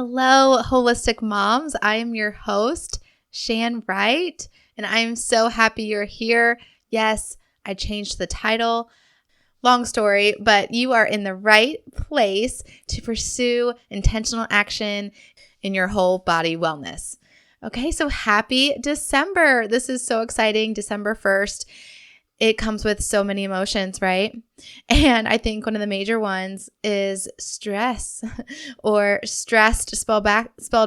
Hello, holistic moms. I am your host, Shan Wright, and I'm so happy you're here. Yes, I changed the title. Long story, but you are in the right place to pursue intentional action in your whole body wellness. Okay, so happy December. This is so exciting. December 1st. It comes with so many emotions, right? And I think one of the major ones is stress or stressed spelled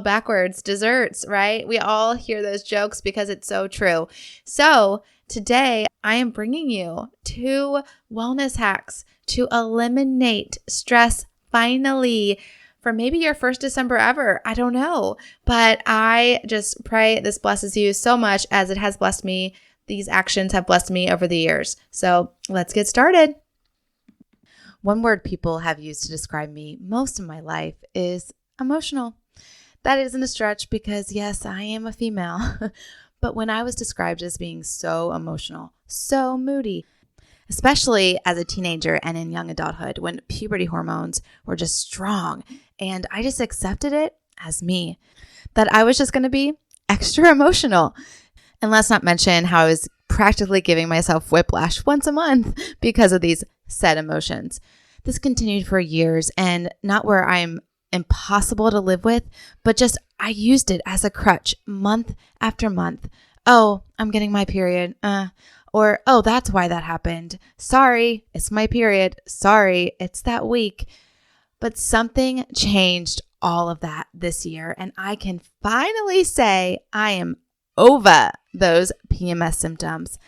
backwards, desserts, right? We all hear those jokes because it's so true. So today I am bringing you 2 wellness hacks to eliminate stress finally for maybe your first December ever. I don't know, but I just pray this blesses you so much as it has blessed me. These actions have blessed me over the years. So let's get started. One word people have used to describe me most of my life is emotional. That isn't a stretch because yes, I am a female. But when I was described as being so emotional, so moody, especially as a teenager and in young adulthood when puberty hormones were just strong, and I just accepted it as me, that I was just going to be extra emotional. And let's not mention how I was practically giving myself whiplash once a month because of these said emotions. This continued for years, and not where I'm impossible to live with, but just I used it as a crutch month after month. Oh, I'm getting my period. Or, oh, that's why that happened. Sorry, it's my period. Sorry, it's that week. But something changed all of that this year, and I can finally say I am over those PMS symptoms.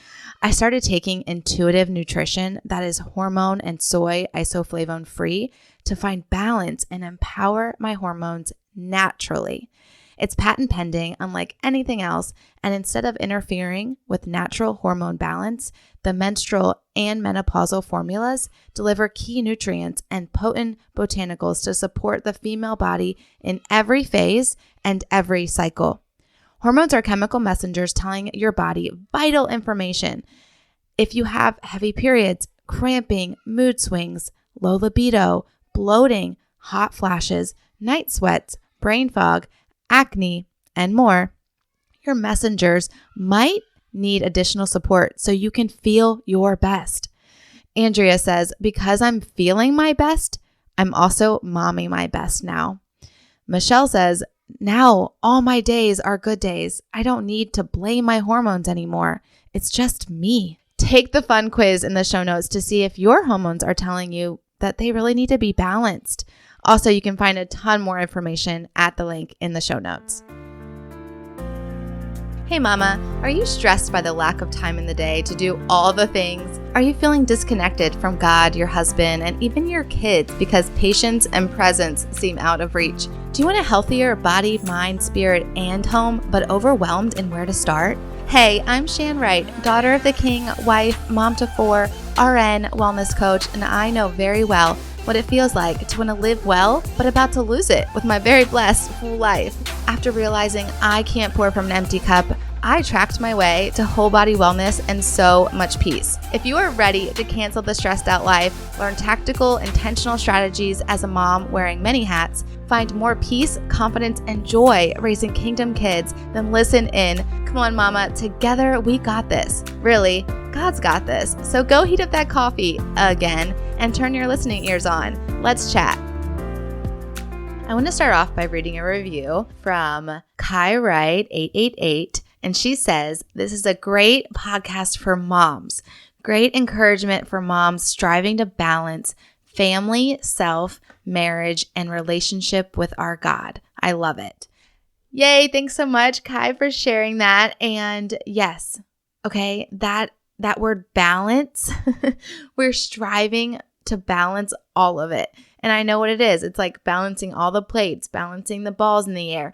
I started taking intuitive nutrition that is hormone and soy isoflavone free to find balance and empower my hormones naturally. It's patent pending, unlike anything else, and instead of interfering with natural hormone balance, the menstrual and menopausal formulas deliver key nutrients and potent botanicals to support the female body in every phase and every cycle. Hormones are chemical messengers telling your body vital information. If you have heavy periods, cramping, mood swings, low libido, bloating, hot flashes, night sweats, brain fog, acne, and more, your messengers might need additional support so you can feel your best. Andrea says, because I'm feeling my best, I'm also momming my best now. Michelle says, now all my days are good days. I don't need to blame my hormones anymore. It's just me. Take the fun quiz in the show notes to see if your hormones are telling you that they really need to be balanced. Also, you can find a ton more information at the link in the show notes. Hey mama, are you stressed by the lack of time in the day to do all the things? Are you feeling disconnected from God, your husband, and even your kids because patience and presence seem out of reach? Do you want a healthier body, mind, spirit, and home, but overwhelmed in where to start? Hey, I'm Shan Wright, daughter of the king, wife, mom to 4, RN, wellness coach, and I know very well what it feels like to want to live well, but about to lose it with my very blessed full life. After realizing I can't pour from an empty cup, I tracked my way to whole body wellness and so much peace. If you are ready to cancel the stressed out life, learn tactical, intentional strategies as a mom wearing many hats, find more peace, confidence, and joy raising kingdom kids, then listen in. Come on, mama, together we got this. Really, God's got this. So go heat up that coffee again and turn your listening ears on. Let's chat. I want to start off by reading a review from Kai Wright 888. And she says, this is a great podcast for moms. Great encouragement for moms striving to balance family, self, marriage, and relationship with our God. I love it. Yay. Thanks so much, Kai, for sharing that. And yes, okay, that word balance, we're striving to balance all of it. And I know what it is. It's like balancing all the plates, balancing the balls in the air.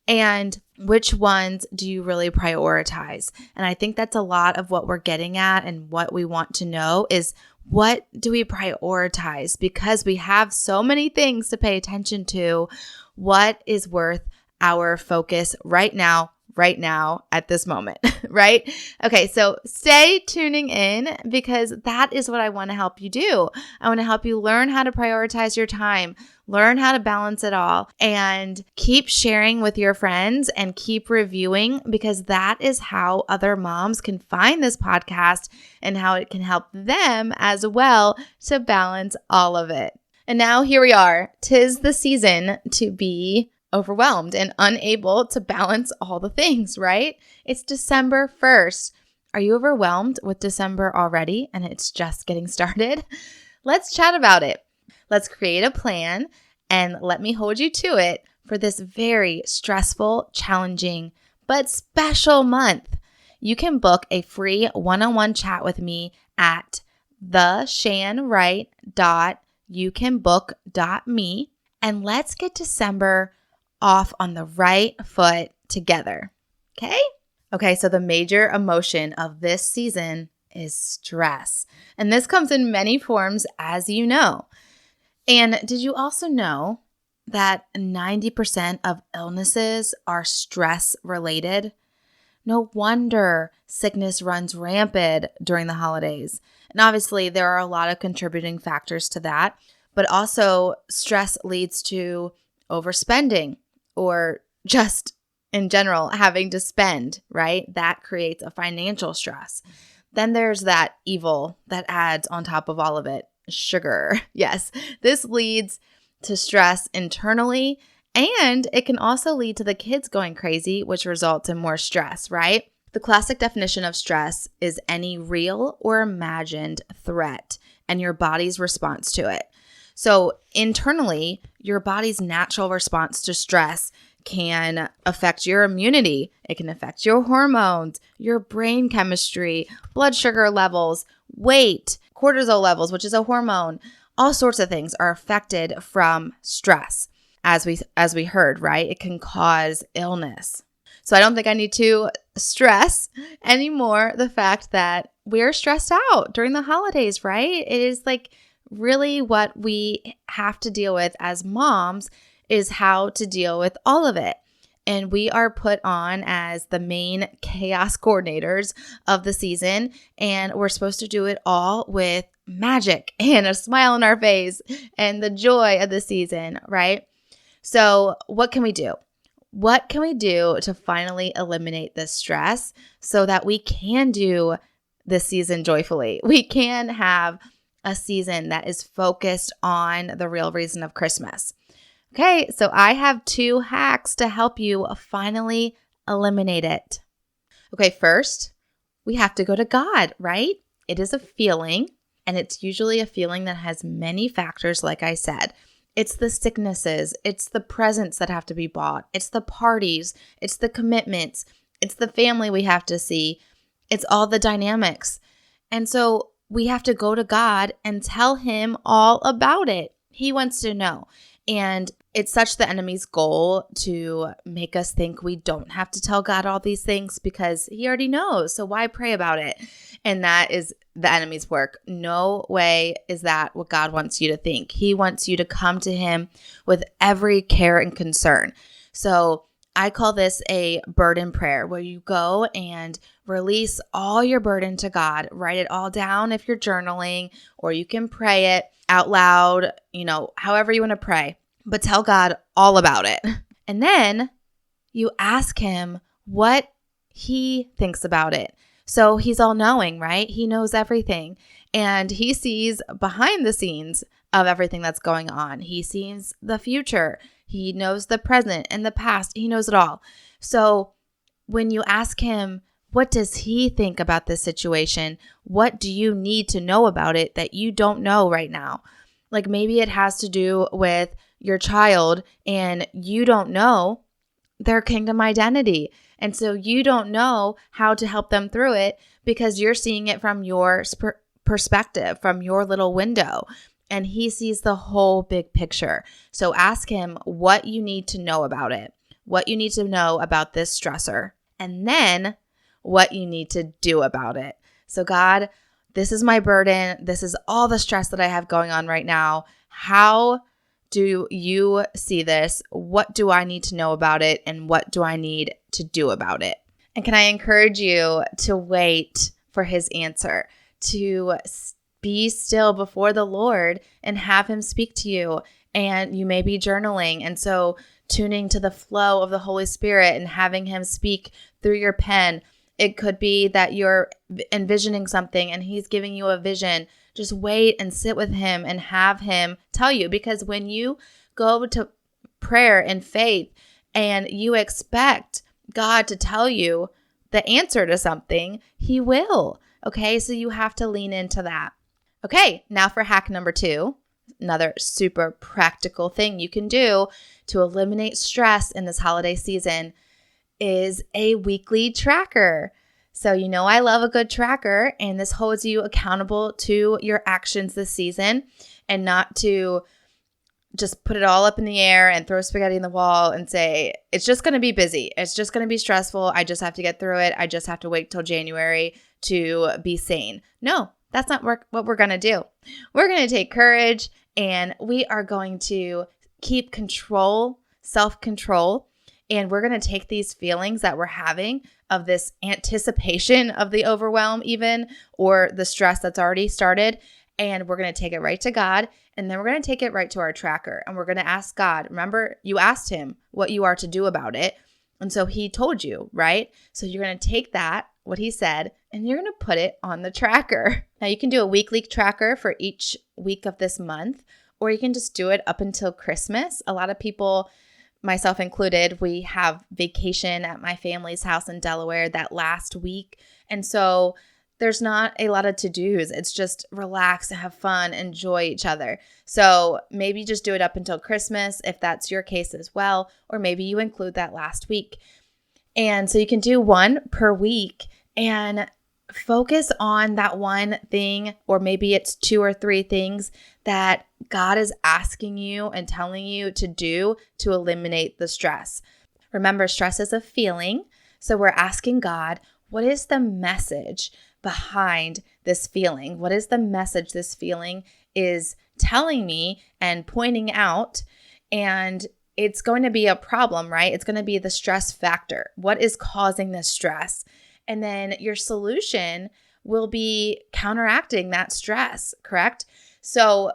And which ones do you really prioritize? And I think that's a lot of what we're getting at, and what we want to know is, what do we prioritize? Because we have so many things to pay attention to. What is worth our focus right now, right now at this moment, right? Okay, so stay tuning in because that is what I want to help you do. I want to help you learn how to prioritize your time, learn how to balance it all, and keep sharing with your friends and keep reviewing because that is how other moms can find this podcast and how it can help them as well to balance all of it. And now here we are. 'Tis the season to be overwhelmed and unable to balance all the things, right? It's December 1st. Are you overwhelmed with December already and it's just getting started? Let's chat about it. Let's create a plan and let me hold you to it for this very stressful, challenging, but special month. You can book a free one-on-one chat with me at theshanwright.youcanbook.me and let's get December off on the right foot together. Okay, so the major emotion of this season is stress. And this comes in many forms, as you know. And did you also know that 90% of illnesses are stress related? No wonder sickness runs rampant during the holidays. And obviously, there are a lot of contributing factors to that, but also stress leads to overspending, or just in general, having to spend, right? That creates a financial stress. Then there's that evil that adds on top of all of it, sugar. Yes, this leads to stress internally, and it can also lead to the kids going crazy, which results in more stress, right? The classic definition of stress is any real or imagined threat and your body's response to it. So internally, your body's natural response to stress can affect your immunity. It can affect your hormones, your brain chemistry, blood sugar levels, weight, cortisol levels, which is a hormone. All sorts of things are affected from stress. As we heard, right? It can cause illness. So I don't think I need to stress anymore the fact that we're stressed out during the holidays, right? It is like really what we have to deal with as moms is how to deal with all of it. And we are put on as the main chaos coordinators of the season. And we're supposed to do it all with magic and a smile on our face and the joy of the season, right? So what can we do? What can we do to finally eliminate this stress so that we can do this season joyfully? We can have a season that is focused on the real reason of Christmas. Okay, so I have 2 hacks to help you finally eliminate it. Okay, first, we have to go to God, right? It is a feeling, and it's usually a feeling that has many factors, like I said. It's the sicknesses, it's the presents that have to be bought, it's the parties, it's the commitments, it's the family we have to see, it's all the dynamics. And so we have to go to God and tell him all about it. He wants to know. And it's such the enemy's goal to make us think we don't have to tell God all these things because he already knows. So why pray about it? And that is the enemy's work. No way is that what God wants you to think. He wants you to come to him with every care and concern. So I call this a burden prayer where you go and release all your burden to God. Write it all down if you're journaling, or you can pray it out loud, however you want to pray. But tell God all about it. And then you ask him what he thinks about it. So he's all knowing, right? He knows everything. And he sees behind the scenes of everything that's going on. He sees the future. He knows the present and the past. He knows it all. So when you ask him, what does he think about this situation? What do you need to know about it that you don't know right now? Like maybe it has to do with your child and you don't know their kingdom identity. And so you don't know how to help them through it because you're seeing it from your perspective, from your little window. And he sees the whole big picture. So ask him what you need to know about it, what you need to know about this stressor, and then what you need to do about it. So God, this is my burden. This is all the stress that I have going on right now. How do you see this? What do I need to know about it? And what do I need to do about it? And can I encourage you to wait for his answer, to be still before the Lord and have him speak to you? And you may be journaling. And so tuning to the flow of the Holy Spirit and having him speak through your pen. It could be that you're envisioning something and he's giving you a vision. Just wait and sit with him and have him tell you. Because when you go to prayer in faith and you expect God to tell you the answer to something, he will. Okay, so you have to lean into that. Okay, now for hack number 2. Another super practical thing you can do to eliminate stress in this holiday season is a weekly tracker. So you know I love a good tracker, and this holds you accountable to your actions this season and not to just put it all up in the air and throw spaghetti in the wall and say, it's just going to be busy. It's just going to be stressful. I just have to get through it. I just have to wait till January to be sane. No, that's not what we're going to do. We're going to take courage and we are going to keep control, self-control, and we're going to take these feelings that we're having of this anticipation of the overwhelm even, or the stress that's already started, and we're going to take it right to God, and then we're going to take it right to our tracker, and we're going to ask God. Remember, you asked him what you are to do about it, and so he told you, right? So you're going to take that, what he said, and you're going to put it on the tracker. Now, you can do a weekly tracker for each week of this month, or you can just do it up until Christmas. A lot of people, myself included, we have vacation at my family's house in Delaware that last week. And so there's not a lot of to-dos. It's just relax, have fun, enjoy each other. So maybe just do it up until Christmas if that's your case as well, or maybe you include that last week. And so you can do one per week and focus on that one thing, or maybe it's 2 or 3 things that God is asking you and telling you to do to eliminate the stress. Remember, stress is a feeling. So we're asking God, what is the message behind this feeling? What is the message this feeling is telling me and pointing out? And it's going to be a problem, right? It's going to be the stress factor. What is causing this stress? And then your solution will be counteracting that stress, correct? So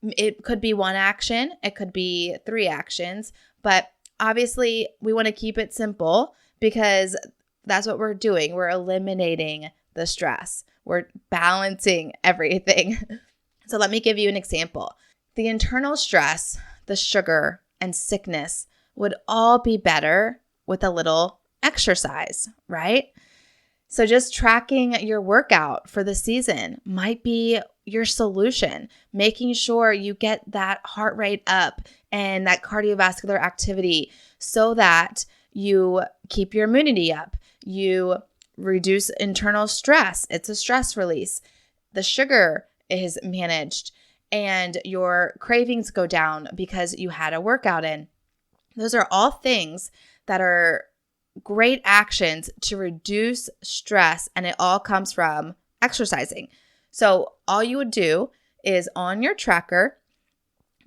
it could be 1 action, it could be 3 actions, but obviously we want to keep it simple because that's what we're doing. We're eliminating the stress. We're balancing everything. So let me give you an example. The internal stress, the sugar, and sickness would all be better with a little exercise, right? So just tracking your workout for the season might be your solution. Making sure you get that heart rate up and that cardiovascular activity so that you keep your immunity up. You reduce internal stress. It's a stress release. The sugar is managed and your cravings go down because you had a workout in. Those are all things that are great actions to reduce stress, and it all comes from exercising. So all you would do is on your tracker,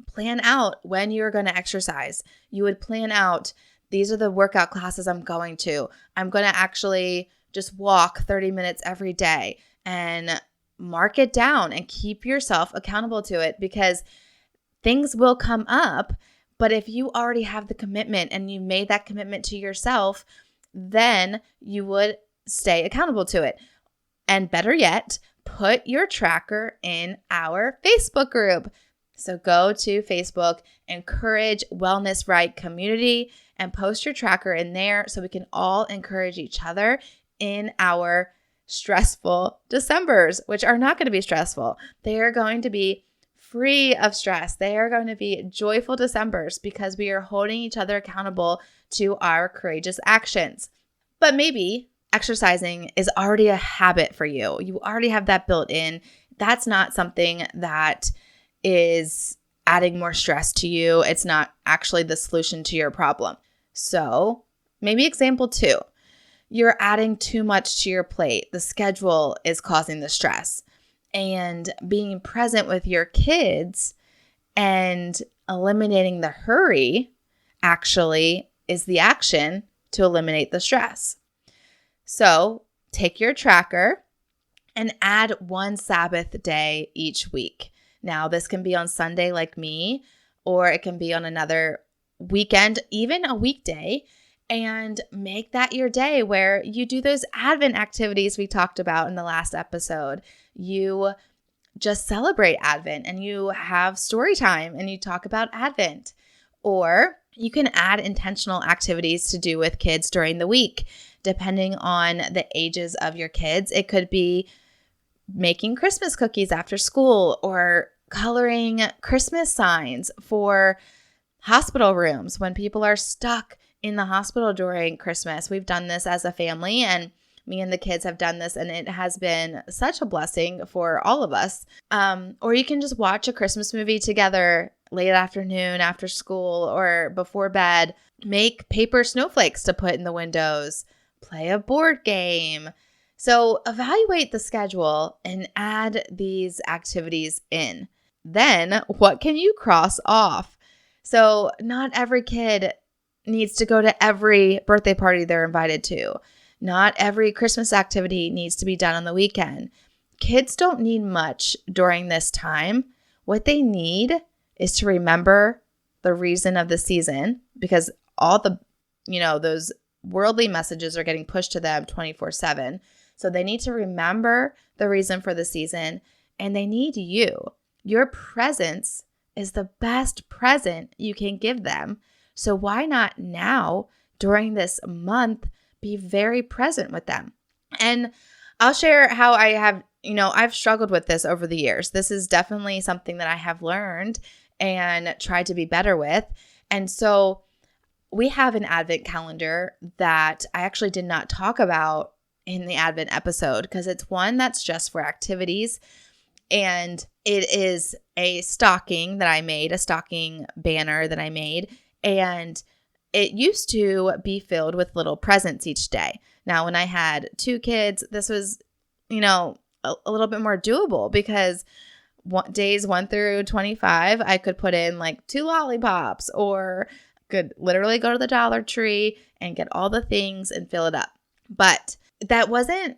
plan out when you're going to exercise. You would plan out, these are the workout classes I'm going to. I'm going to actually just walk 30 minutes every day, and mark it down and keep yourself accountable to it, because things will come up. But if you already have the commitment and you made that commitment to yourself, then you would stay accountable to it. And better yet, put your tracker in our Facebook group. So go to Facebook, encourage Wellness Right community, and post your tracker in there so we can all encourage each other in our stressful Decembers, which are not going to be stressful. They are going to be free of stress. They are going to be joyful Decembers because we are holding each other accountable to our courageous actions. But maybe exercising is already a habit for you. You already have that built in. That's not something that is adding more stress to you. It's not actually the solution to your problem. So maybe example 2, you're adding too much to your plate. The schedule is causing the stress. And being present with your kids and eliminating the hurry actually is the action to eliminate the stress. So take your tracker and add one Sabbath day each week. Now, this can be on Sunday like me, or it can be on another weekend, even a weekday, and make that your day where you do those Advent activities we talked about in the last episode. You just celebrate Advent and you have story time and you talk about Advent. Or you can add intentional activities to do with kids during the week, depending on the ages of your kids. It could be making Christmas cookies after school or coloring Christmas signs for hospital rooms when people are stuck in the hospital during Christmas. We've done this as a family, and me and the kids have done this, and it has been such a blessing for all of us. Or you can just watch a Christmas movie together late afternoon after school or before bed. Make paper snowflakes to put in the windows. Play a board game. So evaluate the schedule and add these activities in. Then what can you cross off? So not every kid needs to go to every birthday party they're invited to. Not every Christmas activity needs to be done on the weekend. Kids don't need much during this time. What they need is to remember the reason of the season, because all the, those worldly messages are getting pushed to them 24/7. So they need to remember the reason for the season, and they need you. Your presence is the best present you can give them. So why not now, during this month, be very present with them? And I'll share how I have, I've struggled with this over the years. This is definitely something that I have learned and tried to be better with. And so we have an Advent calendar that I actually did not talk about in the Advent episode because it's one that's just for activities. And it is a stocking that I made, a stocking banner that I made. And it used to be filled with little presents each day. Now, when I had 2 kids, this was, a little bit more doable because days 1 through 25, I could put in like 2 lollipops or could literally go to the Dollar Tree and get all the things and fill it up. But that wasn't,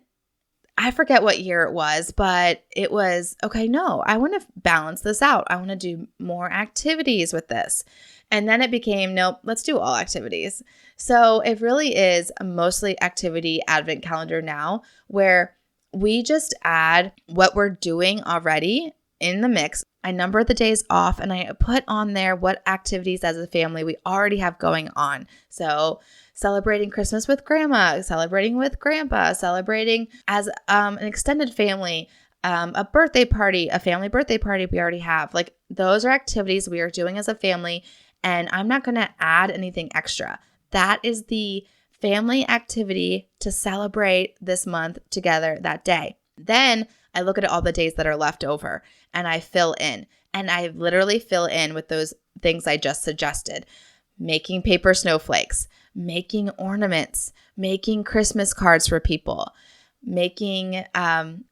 I forget what year it was, but it was, okay, no, I want to balance this out. I want to do more activities with this. And then it became, nope, let's do all activities. So it really is a mostly activity Advent calendar now where we just add what we're doing already in the mix. I number the days off and I put on there what activities as a family we already have going on. So celebrating Christmas with grandma, celebrating with grandpa, celebrating as an extended family, a birthday party, a family birthday party we already have. Like those are activities we are doing as a family, and I'm not going to add anything extra. That is the family activity to celebrate this month together that day. Then I look at all the days that are left over and I fill in. And I literally fill in with those things I just suggested. Making paper snowflakes, making ornaments, making Christmas cards for people, making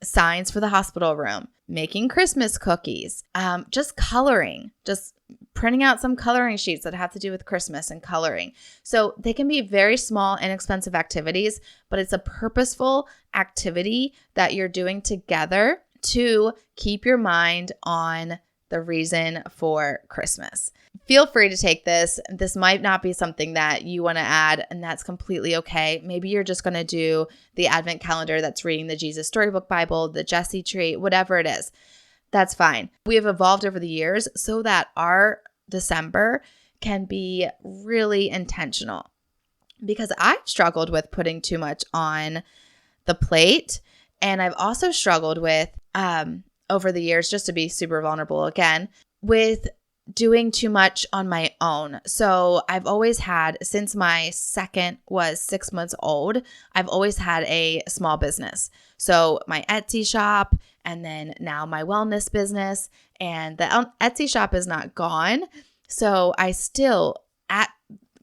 signs for the hospital room, making Christmas cookies, just coloring, just printing out some coloring sheets that have to do with Christmas and coloring. So they can be very small, inexpensive activities, but it's a purposeful activity that you're doing together to keep your mind on the reason for Christmas. Feel free to take this. This might not be something that you want to add, and that's completely okay. Maybe you're just going to do the Advent calendar that's reading the Jesus Storybook Bible, the Jesse Tree, whatever it is. That's fine. We have evolved over the years so that our December can be really intentional, because I've struggled with putting too much on the plate. And I've also struggled with, over the years, just to be super vulnerable again, with doing too much on my own. So I've always had, since my second was 6 months old, I've always had a small business. So my Etsy shop, and then now my wellness business, and the Etsy shop is not gone. So I still, at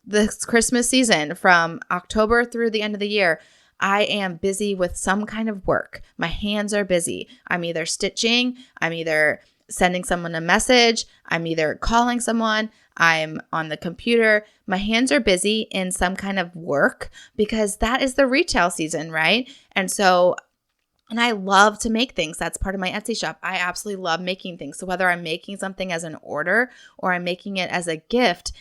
this Christmas season, from October through the end of the year, I am busy with some kind of work. My hands are busy. I'm either stitching, I'm either sending someone a message. I'm either calling someone. I'm on the computer. My hands are busy in some kind of work because that is the retail season, right? And I love to make things. That's part of my Etsy shop. I absolutely love making things. So whether I'm making something as an order or I'm making it as a gift,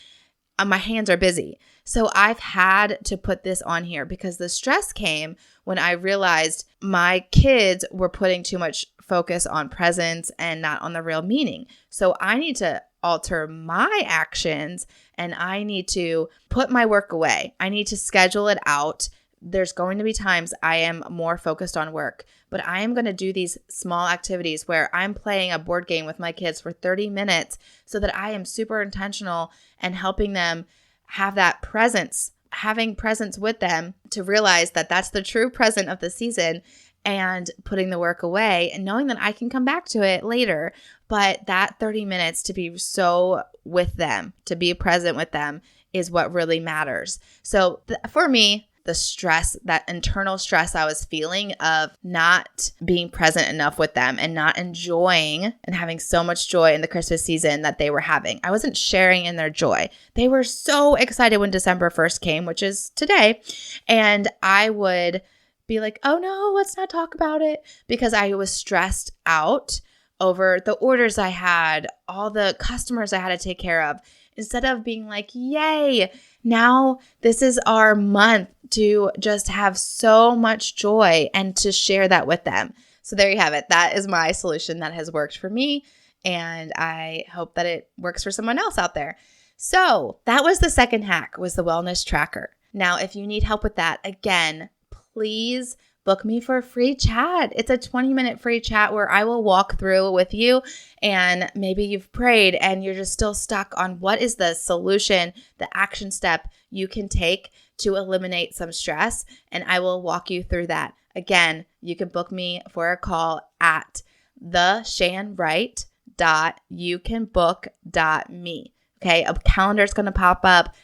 my hands are busy. So I've had to put this on here because the stress came when I realized my kids were putting too much focus on presents and not on the real meaning. So I need to alter my actions and I need to put my work away. I need to schedule it out. There's going to be times I am more focused on work, but I am going to do these small activities where I'm playing a board game with my kids for 30 minutes so that I am super intentional and helping them have that presence, having presence with them to realize that that's the true present of the season and putting the work away and knowing that I can come back to it later. But that 30 minutes to be so with them, to be present with them is what really matters. So for me, the stress, that internal stress I was feeling of not being present enough with them and not enjoying and having so much joy in the Christmas season that they were having. I wasn't sharing in their joy. They were so excited when December 1st came, which is today. And I would be like, oh no, let's not talk about it, because I was stressed out over the orders I had, all the customers I had to take care of, instead of being like, yay, now this is our month to just have so much joy and to share that with them. So there you have it. That is my solution that has worked for me. And I hope that it works for someone else out there. So that was the second hack, was the wellness tracker. Now, if you need help with that, again, please book me for a free chat. It's a 20-minute free chat where I will walk through with you, and maybe you've prayed and you're just still stuck on what is the solution, the action step you can take to eliminate some stress, and I will walk you through that. Again, you can book me for a call at theshanwright.youcanbook.me. Okay, a calendar is going to pop up.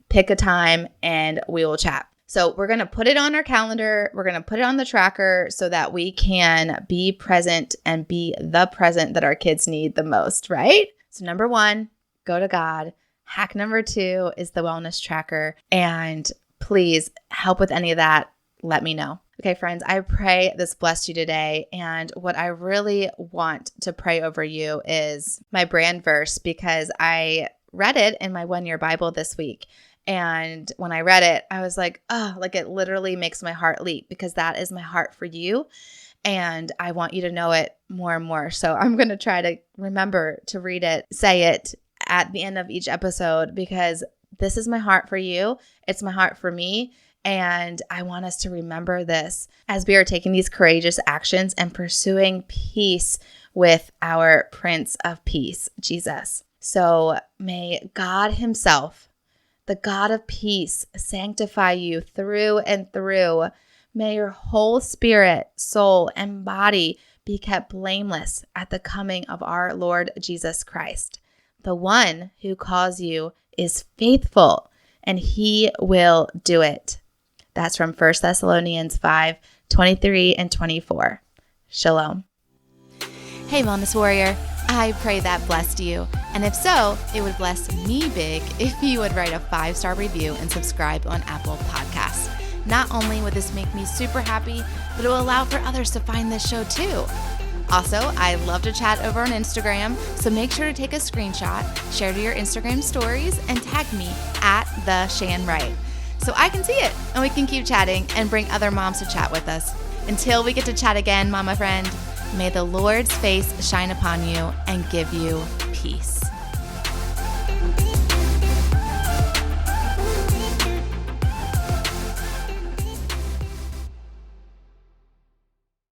Pick a time and we will chat. So we're going to put it on our calendar. We're going to put it on the tracker so that we can be present and be the present that our kids need the most, right? So number 1, go to God. Hack number 2 is the wellness tracker. And please help with any of that. Let me know. Okay, friends, I pray this blessed you today. And what I really want to pray over you is my brand verse, because I read it in my 1-year Bible this week. And when I read it, I was like, oh, like it literally makes my heart leap, because that is my heart for you. And I want you to know it more and more. So I'm going to try to remember to read it, say it at the end of each episode, because this is my heart for you. It's my heart for me. And I want us to remember this as we are taking these courageous actions and pursuing peace with our Prince of Peace, Jesus. So may God himself, the God of peace, sanctify you through and through. May your whole spirit, soul, and body be kept blameless at the coming of our Lord Jesus Christ. The one who calls you is faithful, and he will do it. That's from 1 Thessalonians 5:23 and 24. Shalom. Hey, Wellness Warrior. I pray that blessed you. And if so, it would bless me big if you would write a 5-star review and subscribe on Apple Podcasts. Not only would this make me super happy, but it will allow for others to find this show too. Also, I love to chat over on Instagram, so make sure to take a screenshot, share to your Instagram stories, and tag me at @theshanwright so I can see it and we can keep chatting and bring other moms to chat with us. Until we get to chat again, mama friend, may the Lord's face shine upon you and give you peace.